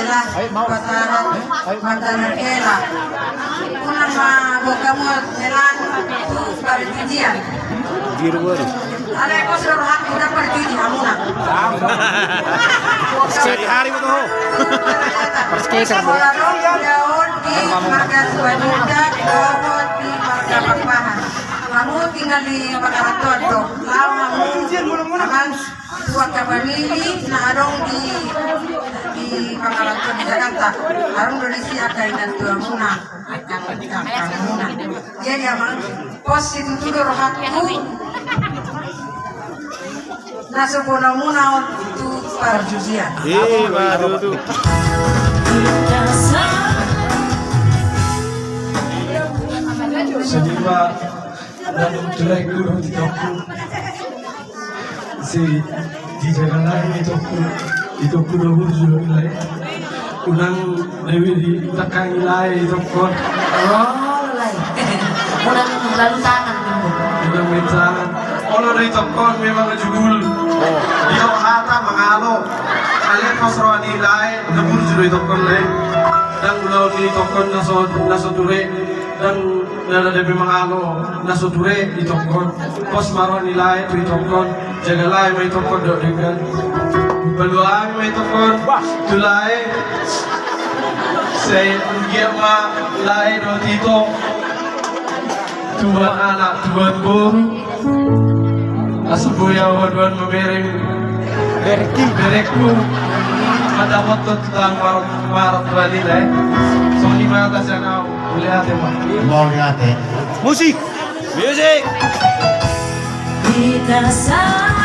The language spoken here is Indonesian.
Kela, Patarat, Mantanakela. Unang mabukamot nilang perjudian. Alay ko suruhan kita perjudian muna. Sehari-hari mo to. Perskater mo. Daon di marga Suwanuda, daon di marga Pagbahan. Kamu tinggal di Pagkarantuan to. Lalu kamu akan buat kabanili na arong di Pagkarantuan di Jakarta. Arong donasi akan dan tua muna. Yang muna. Jadi aman pos itu tuh rohatku. Nasubuna muna untuk perjudian. Baru tuh. Seniwa dan jelek guru di toko si di jalan lain itu dulu sudah nilai unang dewi di tekan nilai itu kon Lain. Unang lalu tangan dulu. unang mentangan orang dari tokon memang ngejugul dia hata mengalo kalian kosro nilai debur sudah tokon lain dan ulau di tokon naso dure dan nada debi mangalo naso dure di tokon pos maro nilai di tokon jaga lai mai tokon dok dengan beluai mai tokon tulai saya ma lai do tito tuan anak tuan guru asubuya wadwan memereng berekku ada waktu tentang marat badilai so di mana sana lihat ya Mau lihat ya. Musik. Music. Kita sama.